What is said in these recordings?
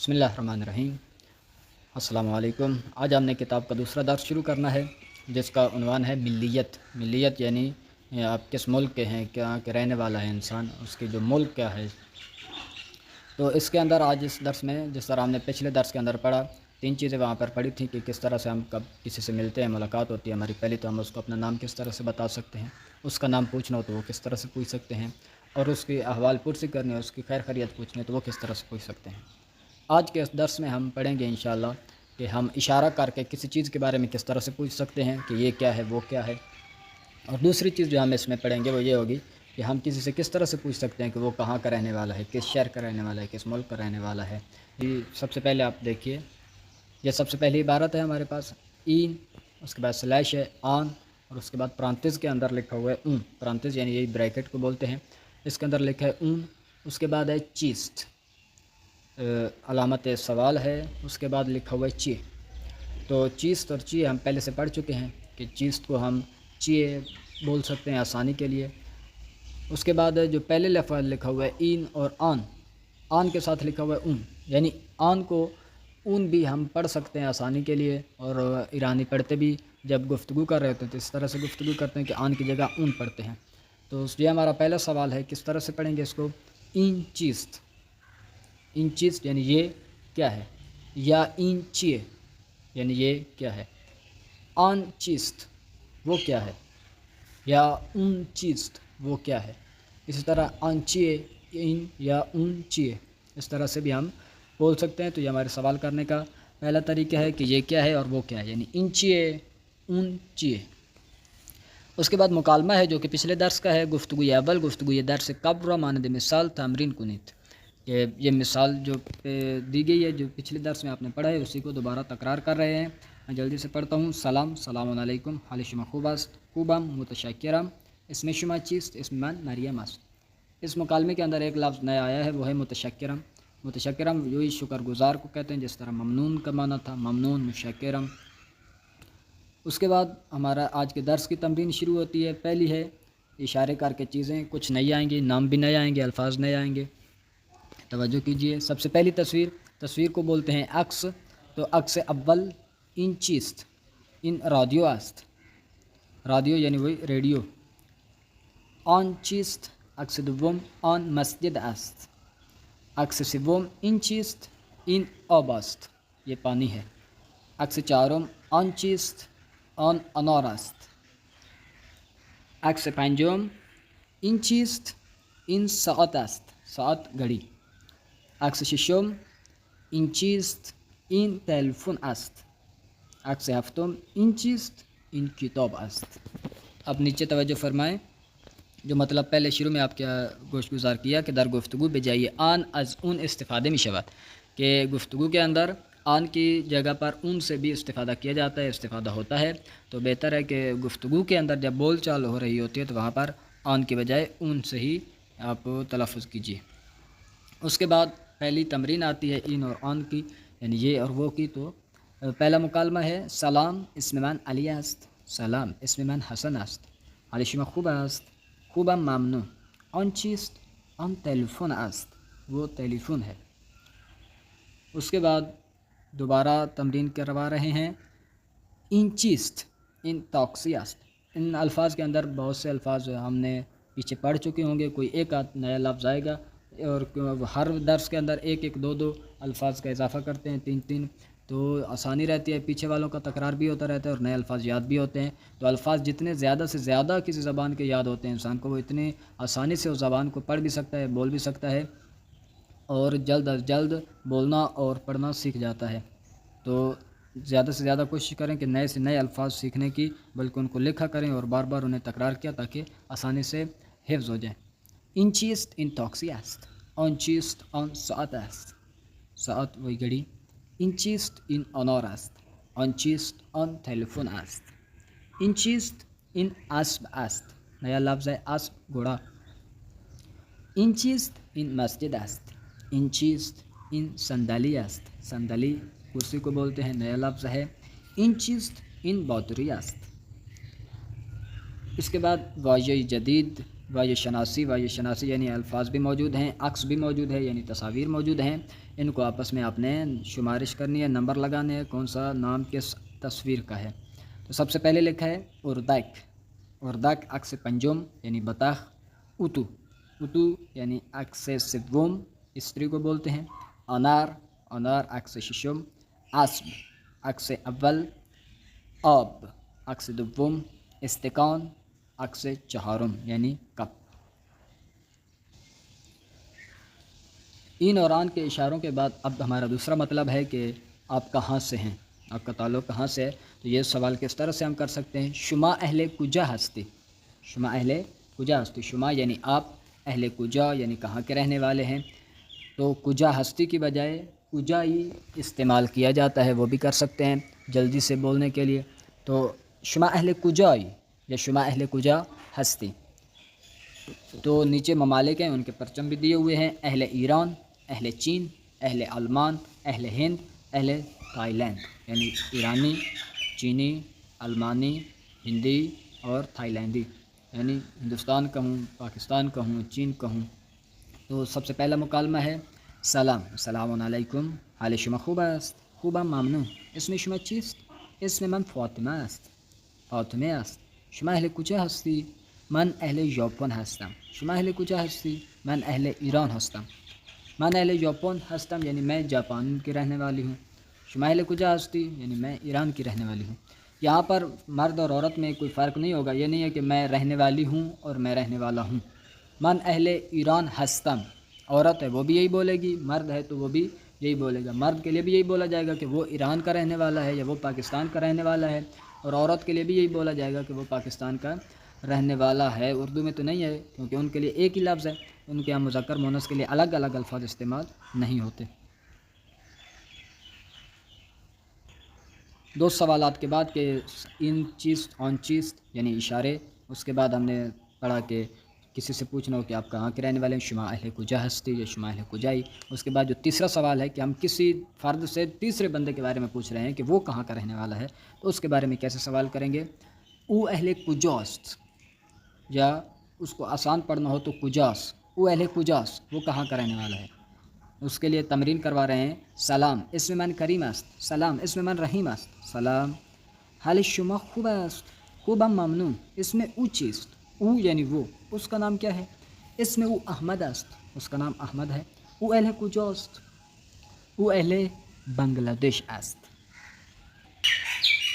بسم اللہ الرحمن الرحیم۔ السلام علیکم۔ آج ہم نے کتاب کا دوسرا درس شروع کرنا ہے جس کا عنوان ہے ملیت۔ ملیت یعنی آپ کس ملک کے ہیں، کہاں کے رہنے والا ہے انسان، اس کی جو ملک کیا ہے۔ تو اس کے اندر آج اس درس میں جس طرح ہم نے پچھلے درس کے اندر پڑھا، 3 چیزیں وہاں پر پڑھی تھیں کہ کس طرح سے ہم کب کسی سے ملتے ہیں، ملاقات ہوتی ہے ہماری پہلی، تو ہم اس کو اپنا نام کس طرح سے بتا سکتے ہیں، اس کا نام پوچھنا ہو تو وہ کس طرح سے پوچھ سکتے ہیں، اور اس کی احوال پرسی کرنی ہے، اس کی خیر خیریت پوچھنی ہے تو وہ کس طرح سے پوچھ سکتے ہیں۔ آج کے اس درس میں ہم پڑھیں گے انشاءاللہ کہ ہم اشارہ کر کے کسی چیز کے بارے میں کس طرح سے پوچھ سکتے ہیں کہ یہ کیا ہے، وہ کیا ہے۔ اور دوسری چیز جو ہم اس میں پڑھیں گے وہ یہ ہوگی کہ ہم کسی سے کس طرح سے پوچھ سکتے ہیں کہ وہ کہاں کا رہنے والا ہے، کس شہر کا رہنے والا ہے، کس ملک کا رہنے والا ہے۔ یہ سب سے پہلے آپ دیکھیے، یہ سب سے پہلی عبارت ہے ہمارے پاس این، اس کے بعد سلیش ہے آن، اور اس کے بعد پرانتز کے اندر لکھا ہوا ہے اون۔ پرانتز یعنی یہی بریکٹ کو بولتے ہیں، اس کے اندر لکھا ہے اون۔ اس کے بعد ہے چیسٹ، علامت سوال ہے، اس کے بعد لکھا ہوا ہے چی۔ تو چیسٹ اور چی ہم پہلے سے پڑھ چکے ہیں کہ چیسٹ کو ہم چیے بول سکتے ہیں آسانی کے لیے۔ اس کے بعد جو پہلے لفظ لکھا ہوا ہے این اور آن، آن کے ساتھ لکھا ہوا ہے اون، یعنی آن کو اون بھی ہم پڑھ سکتے ہیں آسانی کے لیے، اور ایرانی پڑھتے بھی جب گفتگو کر رہے ہوتے ہیں تو اس طرح سے گفتگو کرتے ہیں کہ آن کی جگہ اون پڑھتے ہیں۔ تو یہ ہمارا پہلا سوال ہے، کس طرح سے پڑھیں گے اس کو؟ این چیسٹ، این چیسٹ یعنی یہ کیا ہے، یا این چیے یعنی یہ کیا ہے، آن چیسٹ وہ کیا ہے، یا اون چیسٹ وہ کیا ہے۔ اسی طرح آن چیے این یا اون چیے، اس طرح سے بھی ہم بول سکتے ہیں۔ تو یہ ہمارے سوال کرنے کا پہلا طریقہ ہے کہ یہ کیا ہے اور وہ کیا ہے، یعنی ان چیے اون چیے۔ اس کے بعد مکالمہ ہے جو کہ پچھلے درس کا ہے، گفتگو اول، گفتگو درس قبر مانند مثال تمرین کنیت، کہ یہ مثال جو دی گئی ہے جو پچھلے درس میں آپ نے پڑھا ہے اسی کو دوبارہ تکرار کر رہے ہیں۔ میں جلدی سے پڑھتا ہوں۔ سلام علیکم، حال شما خوب است، خوبم، متشکرم، اسم شما چیست، اسم من مریم است۔ اس مکالمے کے اندر ایک لفظ نیا آیا ہے، وہ ہے متشکرم۔ متشکرم یہی شکر گزار کو کہتے ہیں، جس طرح ممنون کا معنی تھا، ممنون، مشکرم۔ اس کے بعد ہمارا آج کے درس کی تمرین شروع ہوتی ہے۔ پہلی ہے اشارے کر کے چیزیں کچھ نئی آئیں گی، نام بھی نئے آئیں گے، الفاظ نئے آئیں گے، توجہ کیجئے۔ سب سے پہلی تصویر کو بولتے ہیں عکس، تو عکس اول این چیست، این رادیو است، رادیو یعنی وہی ریڈیو۔ آن چیست عکس دوم، آن مسجد است، عکس سوم این چیست، این آب است، یہ پانی ہے۔ عکس چهارم آن چیست، آن انار است، عکس پنجم این چیست، این ساعت است، ساعت گھڑی۔ عکس ششم این چیست، این تلفن است، عکس هفتم این چیست، این کتاب است۔ اب نیچے توجہ فرمائیں، جو مطلب پہلے شروع میں آپ کیا گوش گزار کیا کہ در گفتگو بجائے آن از اون استفادے میں شود، کہ گفتگو کے اندر آن کی جگہ پر اون سے بھی استفادہ کیا جاتا ہے، استفادہ ہوتا ہے۔ تو بہتر ہے کہ گفتگو کے اندر جب بول چال ہو رہی ہوتی ہے تو وہاں پر آن کی بجائے اون سے ہی آپ تلفظ کیجیے۔ اس کے بعد پہلی تمرین آتی ہے این اور آن کی، یعنی یہ اور وہ کی۔ تو پہلا مکالمہ ہے سلام اسم من علی است، سلام اسم من حسن است، حال شما خوب است، خوبم ممنون، آن چیست، آن تلفن است، وہ ٹیلیفون ہے۔ اس کے بعد دوبارہ تمرین کروا رہے ہیں این چیست، این تاکسی است۔ ان الفاظ کے اندر بہت سے الفاظ ہم نے پیچھے پڑھ چکے ہوں گے، کوئی ایک نیا لفظ آئے گا، اور ہر درس کے اندر ایک ایک دو الفاظ کا اضافہ کرتے ہیں، 3 تو آسانی رہتی ہے، پیچھے والوں کا تکرار بھی ہوتا رہتا ہے اور نئے الفاز یاد بھی ہوتے ہیں۔ تو الفاظ جتنے زیادہ سے زیادہ کسی زبان کے یاد ہوتے ہیں انسان کو، وہ اتنی آسانی سے اس زبان کو پڑھ بھی سکتا ہے، بول بھی سکتا ہے، اور جلد از جلد بولنا اور پڑھنا سیکھ جاتا ہے۔ تو زیادہ سے زیادہ کوشش کریں کہ نئے سے نئے الفاظ سیکھنے کی، بلکہ ان کو لکھا کریں اور بار بار انہیں تکرار کیا تاکہ آسانی سے حفظ ہو جائیں۔ این چیست این تاکسی است، آن چیست آن ساعت است، ساعت وہی گھڑی۔ این چیست این انار است، آن چیست آن تلفن است، این چیست این اسب است، نیا لفظ ہے اسب، گھوڑا۔ این چیست این مسجد است، این چیست این صندلی است، صندلی کرسی کو بولتے ہیں، نیا لفظ ہے۔ این چیست این باتری است۔ اس کے بعد واژہ جدید، واژہ شناسی یعنی الفاظ بھی موجود ہیں، عکس بھی موجود ہے یعنی تصاویر موجود ہیں۔ ان کو آپس میں آپ نے شمارش کرنی ہے، نمبر لگانے ہیں کون سا نام کس تصویر کا ہے۔ تو سب سے پہلے لکھا ہے اردک، اردک عکس پنجم یعنی بطخ، اتو، اتو یعنی عکس سوم استری کو بولتے ہیں، انار، انار عکس ششم، اسب عکس اول، آب عکس دوم، استکان عکس چہارم یعنی کپ۔ ان اور آن کے اشاروں کے بعد اب ہمارا دوسرا مطلب ہے کہ آپ کہاں سے ہیں، آپ کا تعلق کہاں سے ہے۔ تو یہ سوال کس طرح سے ہم کر سکتے ہیں، شما اہل کجا ہستی، شما اہل کجا ہستی، شما یعنی آپ، اہل کجا یعنی کہاں کے رہنے والے ہیں۔ تو کجا ہستی کی بجائے کجا ہی استعمال کیا جاتا ہے، وہ بھی کر سکتے ہیں جلدی سے بولنے کے لیے۔ تو شما اہل کجائی یا شما اہل کجا ہستی۔ تو نیچے ممالک ہیں، ان کے پرچم بھی دیے ہوئے ہیں، اہل ایران، اہل چین، اہل آلمان، اہل ہند، اہل تھائی لینڈ، یعنی ایرانی، چینی، آلمانی، ہندی اور تھائی لینڈی، یعنی ہندوستان کا ہوں، پاکستان کا ہوں، چین کا ہوں۔ تو سب سے پہلا مکالمہ ہے سلام، السلام علیکم، حال شما خوب است؟ خوبم ممنون، اسم شما چیست؟ اسم من فاطمه است. فاطمه است. شما اهل کجا هستی؟ من اهل ژاپن هستم. شما اهل کجا هستی؟ من اهل ایران هستم. من اہل ژاپن ہستم یعنی میں جاپان کی رہنے والی ہوں۔ شما اہل کجا ہستی یعنی میں ایران کی رہنے والی ہوں۔ یہاں پر مرد اور عورت میں کوئی فرق نہیں ہوگا، یہ نہیں ہے کہ میں رہنے والی ہوں اور میں رہنے والا ہوں۔ من اہل ایران ہستم، عورت ہے وہ بھی یہی بولے گی، مرد ہے تو وہ بھی یہی بولے گا۔ مرد کے لیے بھی یہی بولا جائے گا کہ وہ ایران کا رہنے والا ہے یا وہ پاکستان کا رہنے والا ہے، اور عورت کے لیے بھی یہی بولا جائے گا کہ وہ پاکستان کا رہنے والا ہے۔ اردو میں تو نہیں ہے کیونکہ ان کے لیے ایک ہی لفظ ہے، ان کے یہاں مذکر مؤنث کے لیے الگ الگ الفاظ استعمال نہیں ہوتے۔ دو سوالات کے بعد کہ ان چیز آن چیز یعنی اشارے، اس کے بعد ہم نے پڑھا کہ کسی سے پوچھنا ہو کہ آپ کہاں کے رہنے والے ہیں، شما اہل کجا ہستی یا شما اہل کجائی۔ اس کے بعد جو تیسرا سوال ہے کہ ہم کسی فرد سے تیسرے بندے کے بارے میں پوچھ رہے ہیں کہ وہ کہاں کا رہنے والا ہے، تو اس کے بارے میں کیسے سوال کریں گے، او اہل کجاست، یا اس کو آسان پڑھنا ہو تو کجاس، او اہل کجاس، وہ کہاں کا رہنے والا ہے۔ اس کے لیے تمرین کروا رہے ہیں، سلام اسم من کریم است، سلام اسم من رحیم است، سلام حال شما خوب است، خوبم ممنون، اسم او چیست، او یعنی وہ، اس کا نام کیا ہے، اسم او احمد است، اس کا نام احمد ہے، او اہل کجاست، او اہل بنگلہ دیش است۔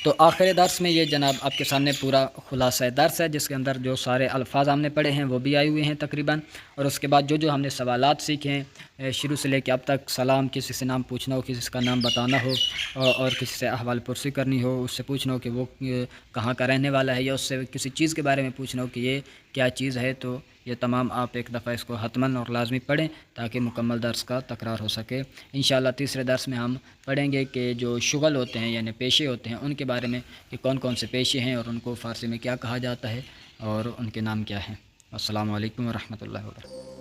تو آخر درس میں یہ جناب آپ کے سامنے پورا خلاصہ درس ہے، جس کے اندر جو سارے الفاظ ہم نے پڑھے ہیں وہ بھی آئے ہوئے ہیں تقریباً، اور اس کے بعد جو ہم نے سوالات سیکھے ہیں شروع سے لے کے اب تک، سلام کسی سے نام پوچھنا ہو، کسی کا نام بتانا ہو، اور کسی سے احوال پرسی کرنی ہو، اس سے پوچھنا ہو کہ وہ کہاں کا رہنے والا ہے، یا اس سے کسی چیز کے بارے میں پوچھنا ہو کہ یہ کیا چیز ہے، تو یہ تمام آپ ایک دفعہ اس کو حتماً اور لازمی پڑھیں تاکہ مکمل درس کا تکرار ہو سکے۔ انشاءاللہ تیسرے درس میں ہم پڑھیں گے کہ جو شغل ہوتے ہیں یعنی پیشے ہوتے ہیں ان کے بارے میں، کہ کون کون سے پیشے ہیں اور ان کو فارسی میں کیا کہا جاتا ہے اور ان کے نام کیا ہیں۔ السلام علیکم ورحمۃ اللہ وبرکاتہ۔